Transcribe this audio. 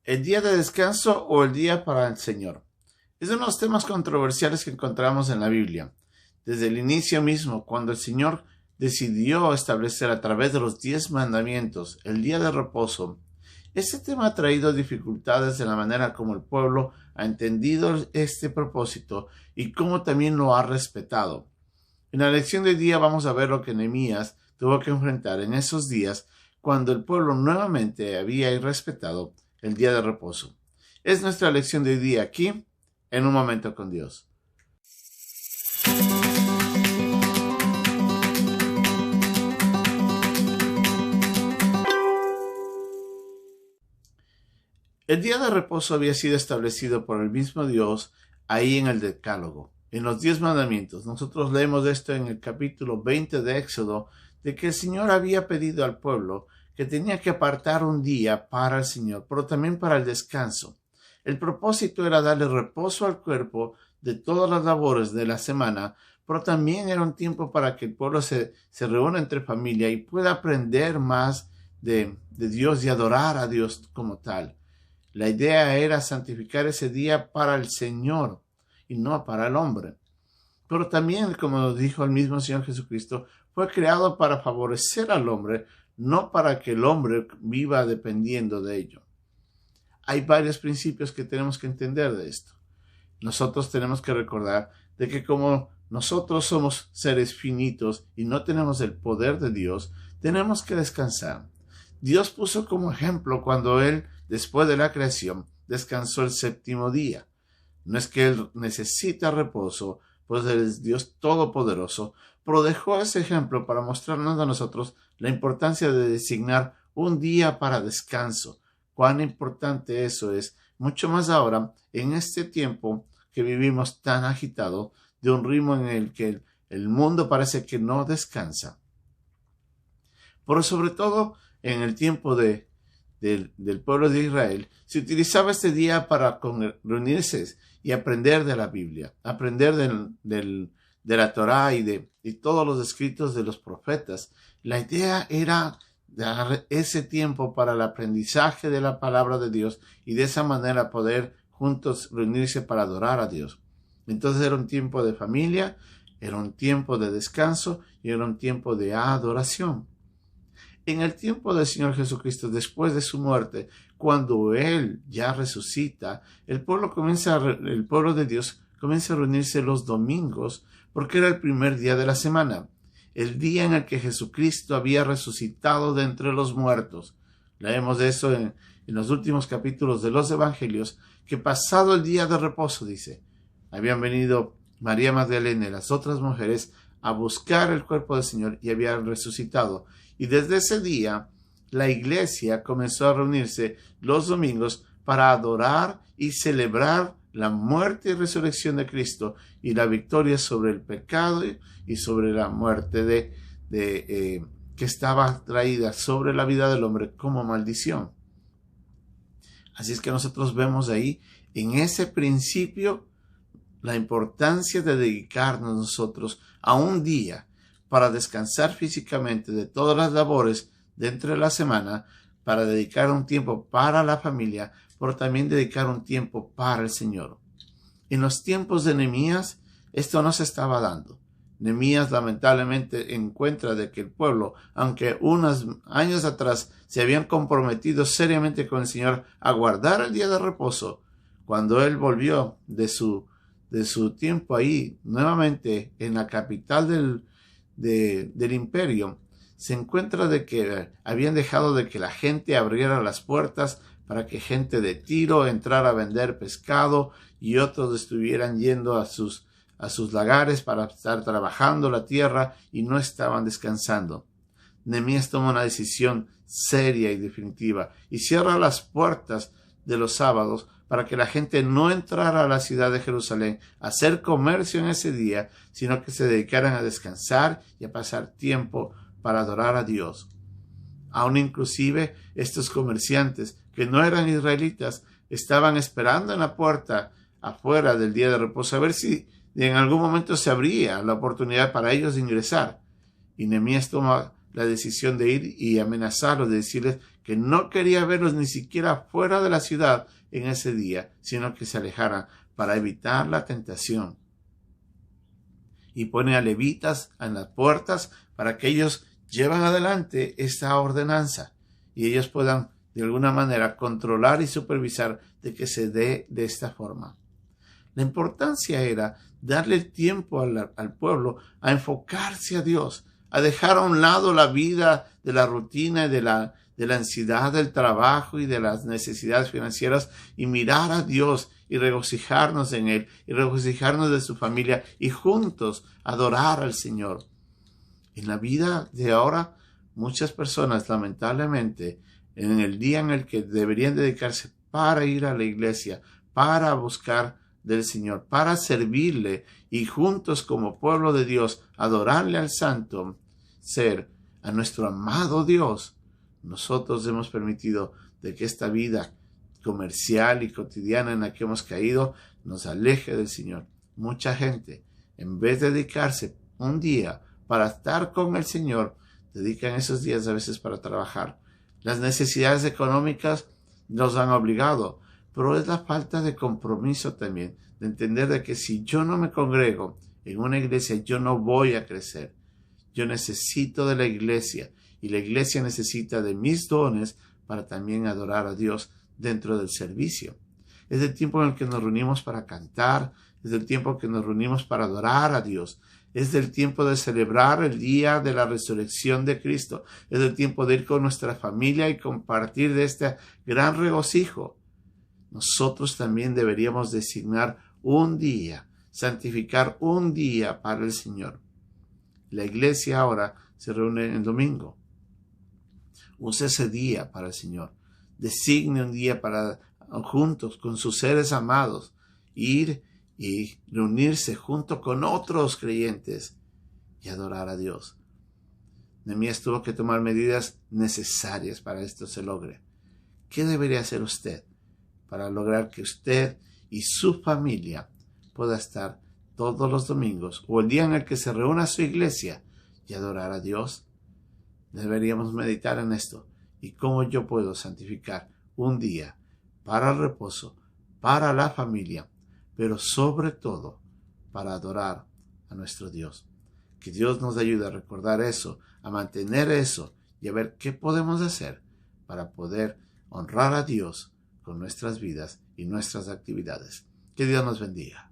¿El día de descanso o el día para el Señor? Es uno de los temas controversiales que encontramos en la Biblia. Desde el inicio mismo, cuando el Señor decidió establecer a través de los 10 mandamientos el día de reposo, este tema ha traído dificultades en la manera como el pueblo ha entendido este propósito y cómo también lo ha respetado. En la lección de hoy día vamos a ver lo que Nehemías tuvo que enfrentar en esos días cuando el pueblo nuevamente había irrespetado el día de reposo. Es nuestra lección de hoy día aquí, en Un Momento con Dios. El día de reposo había sido establecido por el mismo Dios ahí en el Decálogo, en los 10 mandamientos. Nosotros leemos esto en el capítulo 20 de Éxodo, de que el Señor había pedido al pueblo que tenía que apartar un día para el Señor, pero también para el descanso. El propósito era darle reposo al cuerpo de todas las labores de la semana, pero también era un tiempo para que el pueblo se reúna entre familia y pueda aprender más de Dios y adorar a Dios como tal. La idea era santificar ese día para el Señor y no para el hombre. Pero también, como nos dijo el mismo Señor Jesucristo, fue creado para favorecer al hombre, no para que el hombre viva dependiendo de ello. Hay varios principios que tenemos que entender de esto. Nosotros tenemos que recordar de que como nosotros somos seres finitos y no tenemos el poder de Dios, tenemos que descansar. Dios puso como ejemplo cuando Él, después de la creación, descansó el 7º día. No es que Él necesita reposo, pues Él es Dios todopoderoso, pero dejó ese ejemplo para mostrarnos a nosotros la importancia de designar un día para descanso. Cuán importante eso es, mucho más ahora, en este tiempo que vivimos tan agitado, de un ritmo en el que el mundo parece que no descansa. Pero sobre todo, en el tiempo del pueblo de Israel, se utilizaba este día para reunirse y aprender de la Biblia, aprender de la Torá y todos los escritos de los profetas. La idea era dar ese tiempo para el aprendizaje de la palabra de Dios y de esa manera poder juntos reunirse para adorar a Dios. Entonces era un tiempo de familia, era un tiempo de descanso y era un tiempo de adoración. En el tiempo del Señor Jesucristo, después de su muerte, cuando Él ya resucita, el pueblo de Dios comienza a reunirse los domingos, porque era el primer día de la semana, el día en el que Jesucristo había resucitado de entre los muertos. Leemos de eso en los últimos capítulos de los Evangelios, que pasado el día de reposo, dice, habían venido María Magdalena y las otras mujeres a buscar el cuerpo del Señor y habían resucitado. Y desde ese día, la iglesia comenzó a reunirse los domingos para adorar y celebrar la muerte y resurrección de Cristo y la victoria sobre el pecado y sobre la muerte que estaba traída sobre la vida del hombre como maldición. Así es que nosotros vemos ahí, en ese principio, la importancia de dedicarnos nosotros a un día para descansar físicamente de todas las labores dentro de la semana, para dedicar un tiempo para la familia, pero también dedicar un tiempo para el Señor. En los tiempos de Nehemías, esto no se estaba dando. Nehemías lamentablemente encuentra de que el pueblo, aunque unos años atrás se habían comprometido seriamente con el Señor a guardar el día de reposo, cuando él volvió de su tiempo ahí, nuevamente en la capital del imperio, se encuentra de que habían dejado de que la gente abriera las puertas para que gente de Tiro entrara a vender pescado y otros estuvieran yendo a sus lagares para estar trabajando la tierra y no estaban descansando. Nehemías toma una decisión seria y definitiva y cierra las puertas de los sábados para que la gente no entrara a la ciudad de Jerusalén a hacer comercio en ese día, sino que se dedicaran a descansar y a pasar tiempo para adorar a Dios. Aún inclusive estos comerciantes que no eran israelitas estaban esperando en la puerta afuera del día de reposo a ver si en algún momento se abría la oportunidad para ellos de ingresar. Y Nehemías toma la decisión de ir y amenazarlos, de decirles que no quería verlos ni siquiera fuera de la ciudad en ese día, sino que se alejaran para evitar la tentación. Y pone a levitas en las puertas para que ellos lleven adelante esta ordenanza y ellos puedan de alguna manera controlar y supervisar de que se dé de esta forma. La importancia era darle tiempo al pueblo a enfocarse a Dios, a dejar a un lado la vida de la rutina y de la ansiedad del trabajo y de las necesidades financieras y mirar a Dios y regocijarnos en Él y regocijarnos de su familia y juntos adorar al Señor. En la vida de ahora, muchas personas lamentablemente en el día en el que deberían dedicarse para ir a la iglesia, para buscar del Señor, para servirle y juntos como pueblo de Dios adorarle al Santo Ser, a nuestro amado Dios, nosotros hemos permitido de que esta vida comercial y cotidiana en la que hemos caído nos aleje del Señor. Mucha gente, en vez de dedicarse un día para estar con el Señor, dedican esos días a veces para trabajar. Las necesidades económicas nos han obligado, pero es la falta de compromiso también, de entender de que si yo no me congrego en una iglesia, yo no voy a crecer. Yo necesito de la iglesia y la iglesia necesita de mis dones para también adorar a Dios dentro del servicio. Es el tiempo en el que nos reunimos para cantar, es el tiempo que nos reunimos para adorar a Dios, es el tiempo de celebrar el día de la resurrección de Cristo, es el tiempo de ir con nuestra familia y compartir de este gran regocijo. Nosotros también deberíamos designar un día, santificar un día para el Señor. La iglesia ahora se reúne el domingo. Use ese día para el Señor. Designe un día para juntos con sus seres amados ir y reunirse junto con otros creyentes y adorar a Dios. Nehemías tuvo que tomar medidas necesarias para esto se logre. ¿Qué debería hacer usted para lograr que usted y su familia pueda estar todos los domingos o el día en el que se reúna su iglesia y adorar a Dios? Deberíamos meditar en esto y cómo yo puedo santificar un día para el reposo, para la familia, pero sobre todo para adorar a nuestro Dios. Que Dios nos ayude a recordar eso, a mantener eso y a ver qué podemos hacer para poder honrar a Dios con nuestras vidas y nuestras actividades. Que Dios nos bendiga.